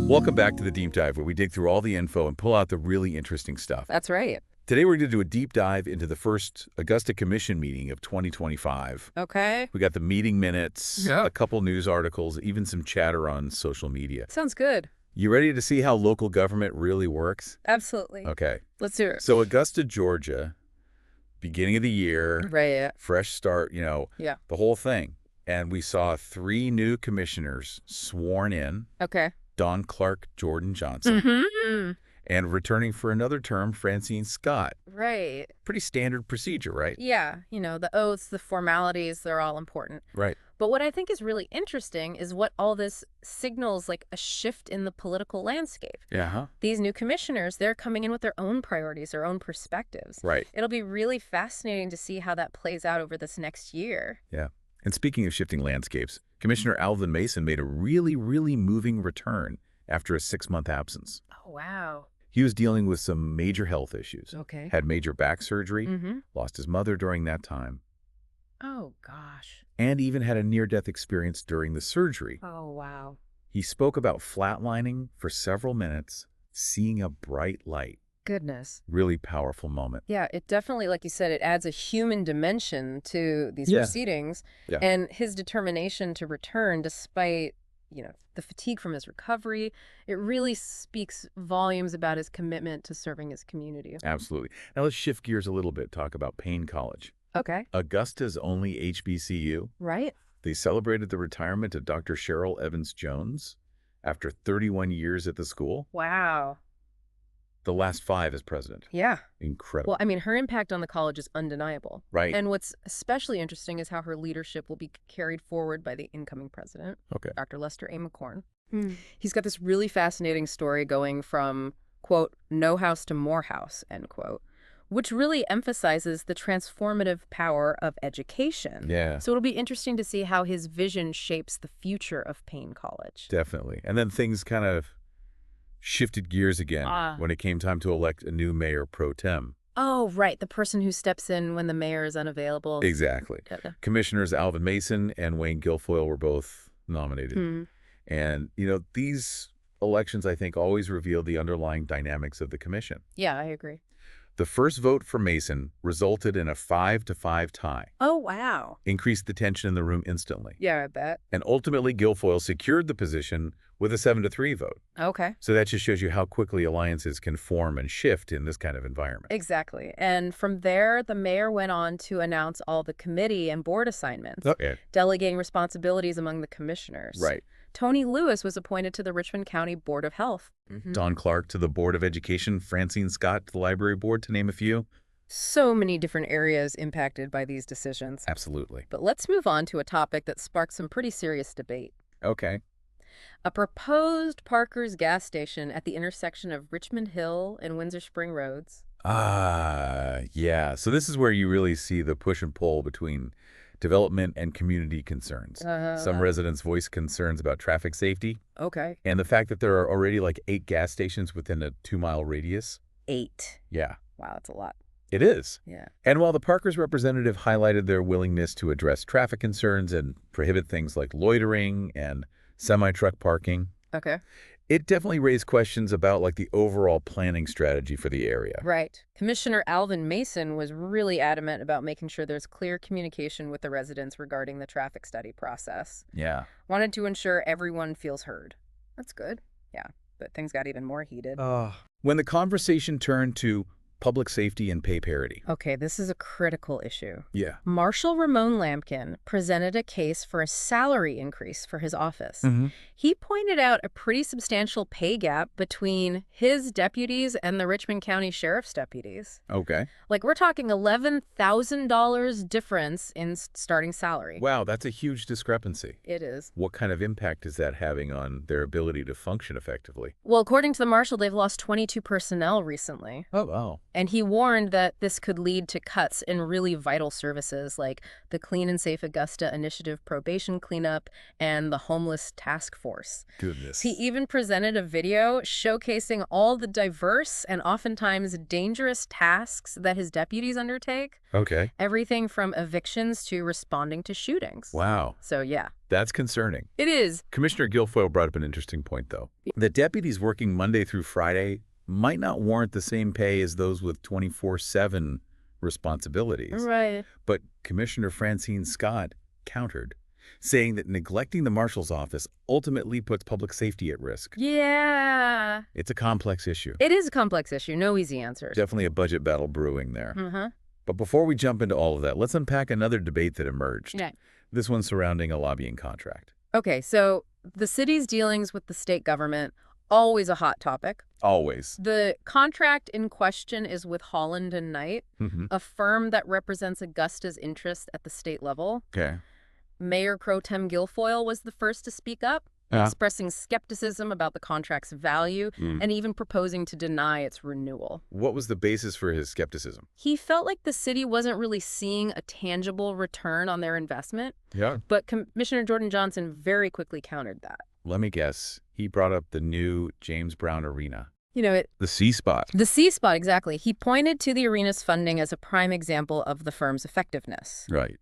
Welcome back to the Deep Dive, where we dig through all the info and pull out the really interesting stuff. That's right. Today we're going to do a deep dive into the first Augusta Commission meeting of 2025. Okay. We got the meeting minutes, Yeah. a couple news articles, even some chatter on social media. Sounds good. You ready to see how local government really works? Absolutely. Okay. Let's hear it. So Augusta, Georgia, beginning of the year, Right. fresh start, Yeah. the whole thing. And we saw 3 new commissioners sworn in, Okay. Don Clark, Jordan Johnson, Mm-hmm. and returning for another term, Francine Scott. Right. Pretty standard procedure, right? Yeah. The oaths, the formalities, they're all important. Right. But what I think is really interesting is what all this signals like a shift in the political landscape. Yeah, huh? These new commissioners, they're coming in with their own priorities, their own perspectives. Right. It'll be really fascinating to see how that plays out over this next year. Yeah. And speaking of shifting landscapes, Commissioner Alvin Mason made a really, really moving return after a 6-month absence. Oh, wow. He was dealing with some major health issues. Okay. Had major back surgery, Mm-hmm. lost his mother during that time, Oh, gosh. and even had a near-death experience during the surgery. Oh, wow. He spoke about flatlining for several minutes, seeing a bright light. Goodness. Really powerful moment. Yeah, it definitely, like you said, it adds a human dimension to these Yeah. proceedings. Yeah. And his determination to return despite, the fatigue from his recovery, it really speaks volumes about his commitment to serving his community. Absolutely. Now let's shift gears a little bit, talk about Payne College. Okay. Augusta's only HBCU. Right? They celebrated the retirement of Dr. Cheryl Evans-Jones after 31 years at the school. Wow. The last 5 as president. Yeah. Incredible. Well, I mean, her impact on the college is undeniable. Right. And what's especially interesting is how her leadership will be carried forward by the incoming president, Okay. Dr. Lester A. McCorn. He's got this really fascinating story going from, quote, no house to more house, end quote, which really emphasizes the transformative power of education. Yeah, So it'll be interesting to see how his vision shapes the future of Payne College. definitely. And then things kind of shifted gears again when it came time to elect a new mayor pro tem. Oh, right. The person who steps in when the mayor is unavailable. Exactly. Yeah. Commissioners Alvin Mason and Wayne Guilfoyle were both nominated. Hmm. And, these elections, I think, always reveal the underlying dynamics of the commission. Yeah, I agree. The first vote for Mason resulted in a 5-5 tie, Oh, wow. increased the tension in the room instantly. Yeah, I bet. And ultimately, Guilfoyle secured the position with a 7-3 vote. Okay. So that just shows you how quickly alliances can form and shift in this kind of environment. Exactly. And from there, the mayor went on to announce all the committee and board assignments, Okay. delegating responsibilities among the commissioners. Right. Tony Lewis was appointed to the Richmond County Board of Health. Don Clark to the Board of Education, Francine Scott to the Library Board, to name a few. So many different areas impacted by these decisions. Absolutely. But let's move on to a topic that sparked some pretty serious debate. Okay. A proposed Parker's gas station at the intersection of Richmond Hill and Windsor Spring Roads. Yeah. So this is where you really see the push and pull between development and community concerns. Some residents voice concerns about traffic safety Okay. and the fact that there are already like 8 gas stations within a 2-mile radius. 8. Yeah, Wow, that's a lot. it is. Yeah. And while the Parkers representative highlighted their willingness to address traffic concerns and prohibit things like loitering and semi-truck parking, Okay. it definitely raised questions about like the overall planning strategy for the area. Right. Commissioner Alvin Mason was really adamant about making sure there's clear communication with the residents regarding the traffic study process. Yeah. Wanted to ensure everyone feels heard. That's good. Yeah. But things got even more heated. When the conversation turned to public safety and pay parity. Okay, this is a critical issue. Yeah. Marshal Ramon Lampkin presented a case for a salary increase for his office. He pointed out a pretty substantial pay gap between his deputies and the Richmond County Sheriff's deputies. Okay. Like, we're talking $11,000 difference in starting salary. Wow, that's a huge discrepancy. It is. What kind of impact is that having on their ability to function effectively? Well, according to the marshal, they've lost 22 personnel recently. Oh, wow. And he warned that this could lead to cuts in really vital services like the Clean and Safe Augusta Initiative probation cleanup and the Homeless Task Force. Goodness. He even presented a video showcasing all the diverse and oftentimes dangerous tasks that his deputies undertake. Okay. Everything from evictions to responding to shootings. Wow. So, yeah. That's concerning. It is. Commissioner Guilfoyle brought up an interesting point, though. The deputies working Monday through Friday might not warrant the same pay as those with 24/7 responsibilities. Right. But Commissioner Francine Scott countered, saying that neglecting the marshal's office ultimately puts public safety at risk. Yeah. It's a complex issue. It is a complex issue. No easy answers. Definitely a budget battle brewing there. Mm-hmm. But before we jump into all of that, let's unpack another debate that emerged. Yeah. This one surrounding a lobbying contract. Okay, so the city's dealings with the state government, always a hot topic. Always. The contract in question is with Holland and Knight, a firm that represents Augusta's interest at the state level. Okay. Mayor Pro Tem Guilfoyle was the first to speak up, expressing skepticism about the contract's value and even proposing to deny its renewal. What was the basis for his skepticism? He felt like the city wasn't really seeing a tangible return on their investment, Yeah. but Commissioner Jordan Johnson very quickly countered that. Let me guess. He brought up the new James Brown Arena. You know, The C-Spot. the C-Spot, exactly. He pointed to the arena's funding as a prime example of the firm's effectiveness. Right.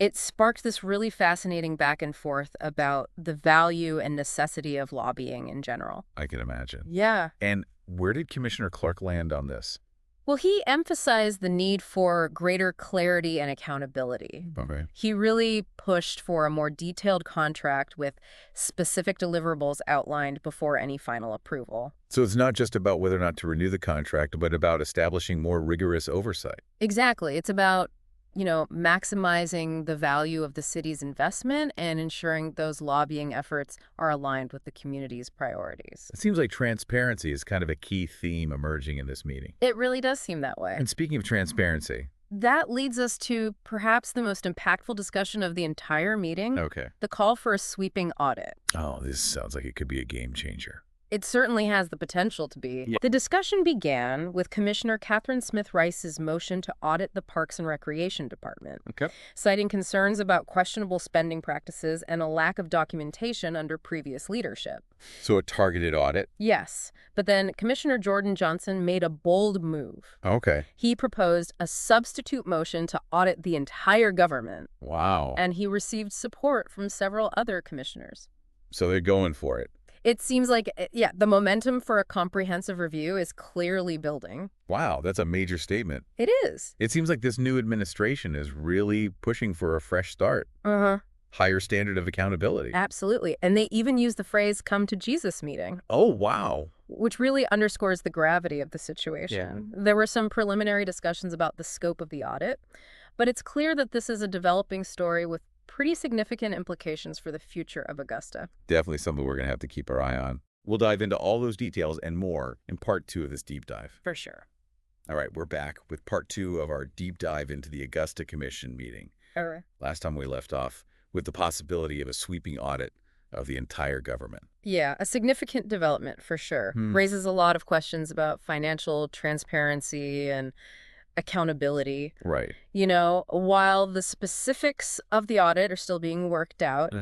It sparked this really fascinating back and forth about the value and necessity of lobbying in general. I can imagine. Yeah. And where did Commissioner Clark land on this? Well, he emphasized the need for greater clarity and accountability. Okay. He really pushed for a more detailed contract with specific deliverables outlined before any final approval. So it's not just about whether or not to renew the contract, but about establishing more rigorous oversight. Exactly. It's about, maximizing the value of the city's investment and ensuring those lobbying efforts are aligned with the community's priorities. It seems like transparency is kind of a key theme emerging in this meeting. It really does seem that way. And speaking of transparency. That leads us to perhaps the most impactful discussion of the entire meeting, Okay. the call for a sweeping audit. Oh, this sounds like it could be a game changer. It certainly has the potential to be. Yeah. The discussion began with Commissioner Catherine Smith Rice's motion to audit the Parks and Recreation Department, Okay. citing concerns about questionable spending practices and a lack of documentation under previous leadership. So a targeted audit? Yes, but then Commissioner Jordan Johnson made a bold move. Okay. He proposed a substitute motion to audit the entire government, Wow. and he received support from several other commissioners. So they're going for it. It seems like, the momentum for a comprehensive review is clearly building. Wow, that's a major statement. It is. It seems like this new administration is really pushing for a fresh start. Uh-huh. Higher standard of accountability. Absolutely. And they even use the phrase "come to Jesus meeting," Oh, wow. which really underscores the gravity of the situation. There were some preliminary discussions about the scope of the audit, but it's clear that this is a developing story with pretty significant implications for the future of Augusta. Definitely something we're going to have to keep our eye on. We'll dive into all those details and more in part 2 of this deep dive. For sure. All right, we're back with part 2 of our deep dive into the Augusta Commission meeting. All right. Last time we left off with the possibility of a sweeping audit of the entire government. Yeah, a significant development for sure. Raises a lot of questions about financial transparency and accountability. Right. While the specifics of the audit are still being worked out,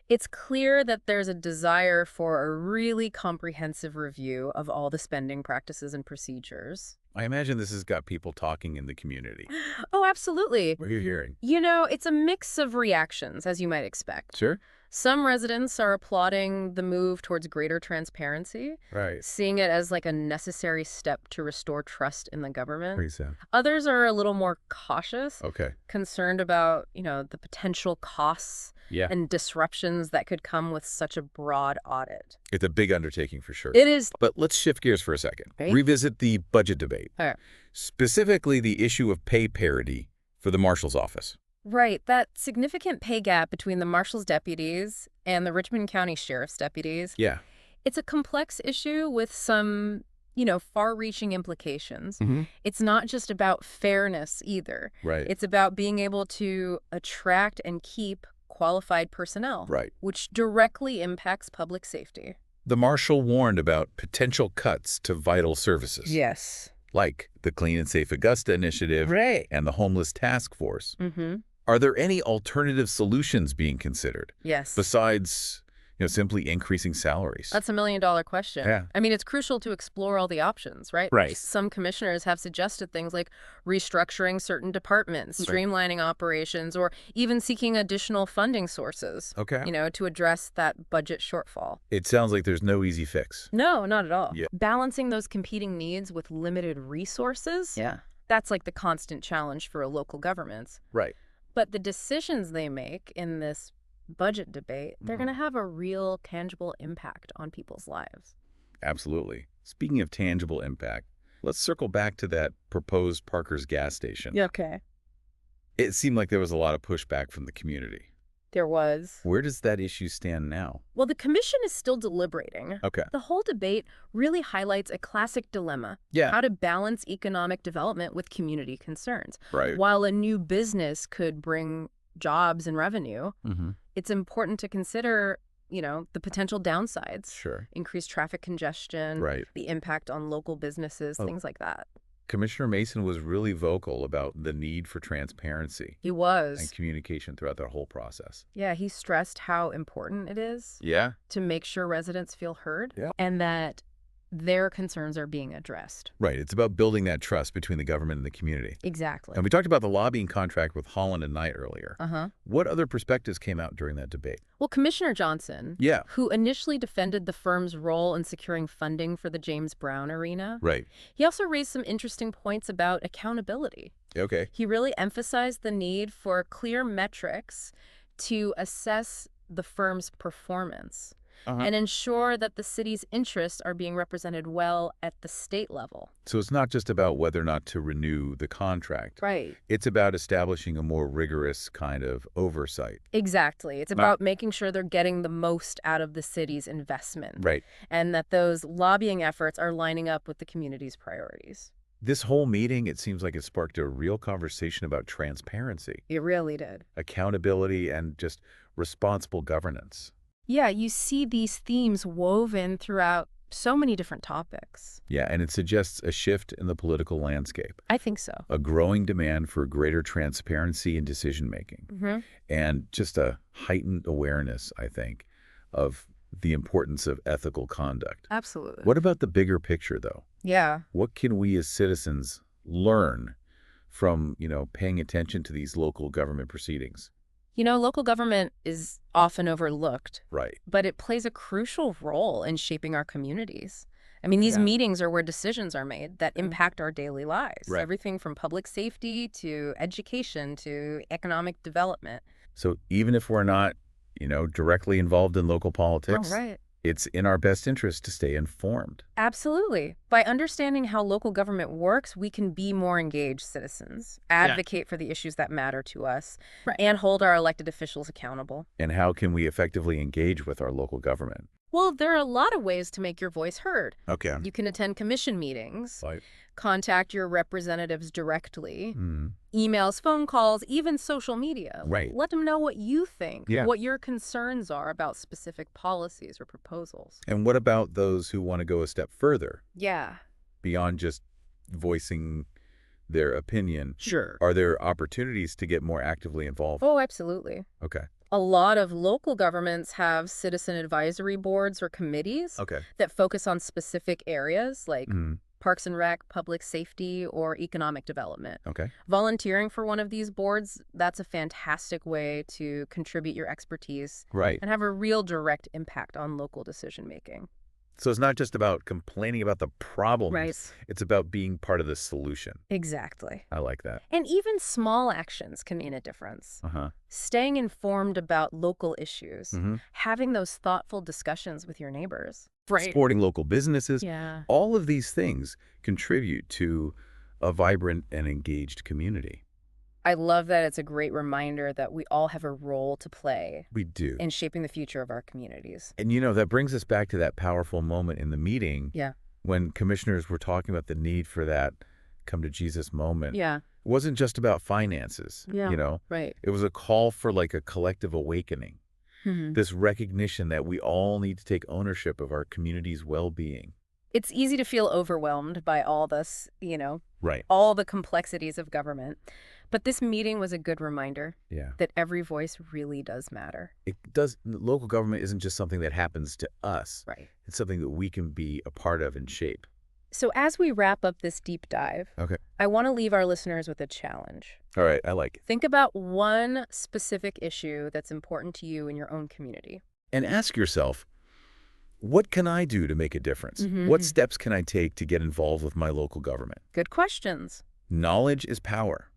it's clear that there's a desire for a really comprehensive review of all the spending practices and procedures. I imagine this has got people talking in the community. Oh, absolutely. What are you hearing? It's a mix of reactions, as you might expect. Sure. Some residents are applauding the move towards greater transparency, Right. seeing it as like a necessary step to restore trust in the government. Pretty sad. Others are a little more cautious, Okay. concerned about, the potential costs Yeah. and disruptions that could come with such a broad audit. It's a big undertaking for sure. It is. But let's shift gears for a second. Okay. Revisit the budget debate. All right. Specifically the issue of pay parity for the marshal's office. Right. That significant pay gap between the marshal's deputies and the Richmond County Sheriff's deputies. Yeah. It's a complex issue with some, far-reaching implications. It's not just about fairness either. Right. It's about being able to attract and keep qualified personnel, Right. which directly impacts public safety. The marshal warned about potential cuts to vital services. Yes. like the Clean and Safe Augusta initiative Right. and the Homeless Task Force. Mm-hmm. Are there any alternative solutions being considered Yes. besides, simply increasing salaries? That's a million-dollar question. Yeah. I mean, it's crucial to explore all the options, right? Right. Some commissioners have suggested things like restructuring certain departments, streamlining operations, or even seeking additional funding sources, Okay. to address that budget shortfall. It sounds like there's no easy fix. No, not at all. Yeah. Balancing those competing needs with limited resources, that's like the constant challenge for local governments. Right. But the decisions they make in this budget debate, they're going to have a real tangible impact on people's lives. Absolutely. Speaking of tangible impact, let's circle back to that proposed Parker's gas station. Yeah, okay. It seemed like there was a lot of pushback from the community. There was. Where does that issue stand now? Well, the commission is still deliberating. Okay. The whole debate really highlights a classic dilemma. Yeah. How to balance economic development with community concerns. Right. While a new business could bring jobs and revenue, it's important to consider, the potential downsides. Sure. Increased traffic congestion, Right. the impact on local businesses, things like that. Commissioner Mason was really vocal about the need for transparency He was. and communication throughout that whole process. Yeah, he stressed how important it is Yeah. to make sure residents feel heard Yeah. and that their concerns are being addressed. Right. It's about building that trust between the government and the community. Exactly. And we talked about the lobbying contract with Holland and Knight earlier. Uh-huh. What other perspectives came out during that debate? Well, Commissioner Johnson, Yeah. who initially defended the firm's role in securing funding for the James Brown Arena, Right. he also raised some interesting points about accountability. Okay. He really emphasized the need for clear metrics to assess the firm's performance and ensure that the city's interests are being represented well at the state level. So it's not just about whether or not to renew the contract. Right. It's about establishing a more rigorous kind of oversight. Exactly. It's about making sure they're getting the most out of the city's investment. Right. And that those lobbying efforts are lining up with the community's priorities. This whole meeting, it seems like it sparked a real conversation about transparency, It really did. accountability, and just responsible governance. Yeah, you see these themes woven throughout so many different topics. Yeah, and it suggests a shift in the political landscape, I think so. a growing demand for greater transparency in decision-making, and just a heightened awareness, I think, of the importance of ethical conduct. Absolutely. What about the bigger picture, though? Yeah. What can we as citizens learn from, paying attention to these local government proceedings? Local government is often overlooked, Right. but it plays a crucial role in shaping our communities. I mean, these meetings are where decisions are made that impact our daily lives. Right. Everything from public safety to education to economic development. So even if we're not, directly involved in local politics, Right. it's in our best interest to stay informed. Absolutely. By understanding how local government works, we can be more engaged citizens, advocate for the issues that matter to us, and hold our elected officials accountable. And how can we effectively engage with our local government? Well, there are a lot of ways to make your voice heard. Okay. You can attend commission meetings, Like, contact your representatives directly, emails, phone calls, even social media. Right. Let them know what you think, Yeah. what your concerns are about specific policies or proposals. and what about those who want to go a step further Yeah. beyond just voicing their opinion? Sure. Are there opportunities to get more actively involved? Oh, absolutely. Okay. A lot of local governments have citizen advisory boards or committees Okay. that focus on specific areas like Mhm. Parks and Rec, public safety, or economic development. Okay. Volunteering for one of these boards, that's a fantastic way to contribute your expertise Right. and have a real direct impact on local decision making. So it's not just about complaining about the problems. Right. It's about being part of the solution. Exactly. I like that. And even small actions can mean a difference. Uh-huh. Staying informed about local issues, Mhm. having those thoughtful discussions with your neighbors. Supporting local businesses. Yeah. All of these things contribute to a vibrant and engaged community. I love that it's a great reminder that we all have a role to play We do. in shaping the future of our communities. And, that brings us back to that powerful moment in the meeting Yeah. when commissioners were talking about the need for that come to Jesus moment. Yeah. It wasn't just about finances, Yeah. Right. It was a call for like a collective awakening, Mhm. this recognition that we all need to take ownership of our community's well-being. It's easy to feel overwhelmed by all this, Right. all the complexities of government. But this meeting was a good reminder Yeah. that every voice really does matter. Local government isn't just something that happens to us. Right. It's something that we can be a part of and shape. So as we wrap up this deep dive, Okay. I want to leave our listeners with a challenge. All right. I like it. Think about one specific issue that's important to you in your own community. And ask yourself, what can I do to make a difference? Mm-hmm. What steps can I take to get involved with my local government? Good questions. Knowledge is power,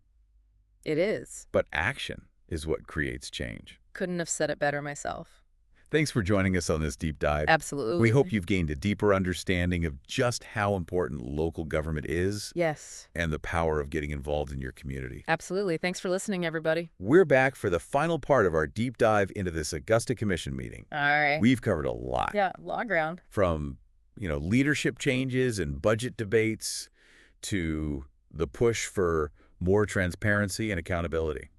It is. but action is what creates change. Couldn't have said it better myself. Thanks for joining us on this deep dive. Absolutely. We hope you've gained a deeper understanding of just how important local government is Yes. and the power of getting involved in your community. Absolutely. Thanks for listening, everybody. We're back for the final part of our deep dive into this Augusta Commission meeting. All right. We've covered a lot. Yeah, law ground. From, leadership changes and budget debates to the push for more transparency and accountability.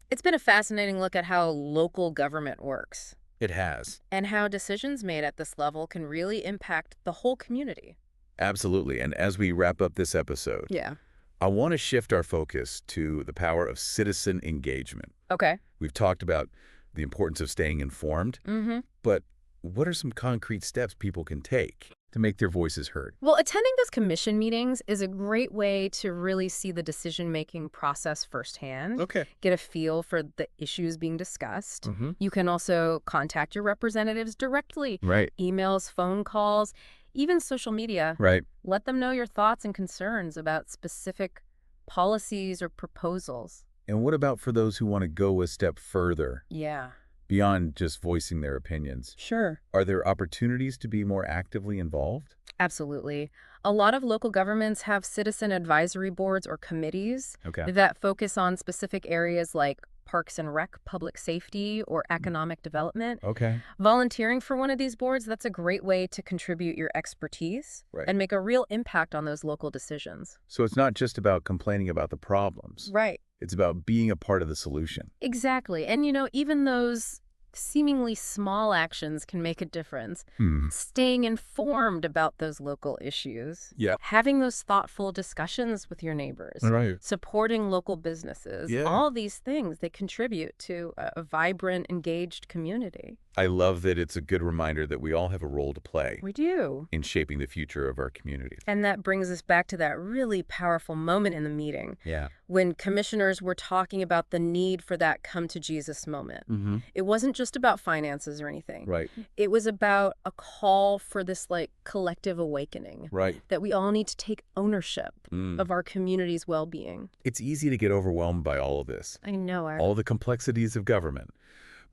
It's been a fascinating look at how local government works It has. and how decisions made at this level can really impact the whole community. Absolutely. And as we wrap up this episode, Yeah. I want to shift our focus to the power of citizen engagement. Okay. We've talked about the importance of staying informed, Mm-hmm. but what are some concrete steps people can take to make their voices heard? Well, attending those commission meetings is a great way to really see the decision-making process firsthand, Okay. get a feel for the issues being discussed. Mm-hmm. You can also contact your representatives directly, Right. emails, phone calls, even social media. Right. Let them know your thoughts and concerns about specific policies or proposals. And what about for those who want to go a step further Yeah. beyond just voicing their opinions? Sure. Are there opportunities to be more actively involved? Absolutely. A lot of local governments have citizen advisory boards or committees Okay. that focus on specific areas like parks and rec, public safety, or economic development. Okay. Volunteering for one of these boards, that's a great way to contribute your expertise Right. and make a real impact on those local decisions. So it's not just about complaining about the problems. Right. It's about being a part of the solution. Exactly. And, even those seemingly small actions can make a difference. Staying informed about those local issues. Yeah. Having those thoughtful discussions with your neighbors. Right. Supporting local businesses. Yeah. All these things that contribute to a vibrant, engaged community. I love that it's a good reminder that we all have a role to play We do. in shaping the future of our communities. And that brings us back to that really powerful moment in the meeting Yeah. when commissioners were talking about the need for that come to Jesus moment. Mm-hmm. It wasn't just about finances or anything. Right. It was about a call for this collective awakening Right. that we all need to take ownership Mm. of our community's well-being. It's easy to get overwhelmed by all of this, I know. all the complexities of government.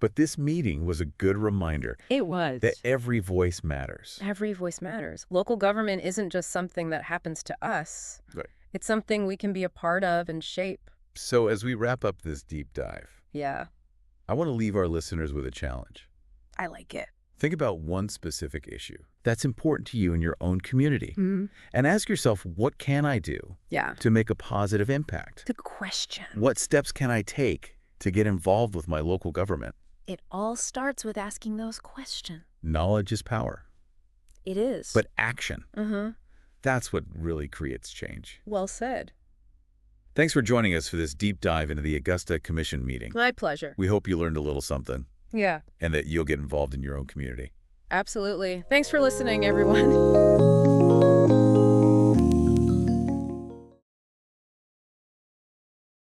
But this meeting was a good reminder It was. that every voice matters. Every voice matters. Local government isn't just something that happens to us. Right. It's something we can be a part of and shape. So as we wrap up this deep dive, Yeah, I want to leave our listeners with a challenge. I like it. Think about one specific issue that's important to you in your own community. Mm-hmm. And ask yourself, what can I do Yeah. to make a positive impact? The question. What steps can I take to get involved with my local government? It all starts with asking those questions. Knowledge is power, It is. but action, Mm-hmm. that's what really creates change. Well said. Thanks for joining us for this deep dive into the Augusta Commission meeting. My pleasure. We hope you learned a little something Yeah, and that you'll get involved in your own community. absolutely. Thanks for listening, everyone.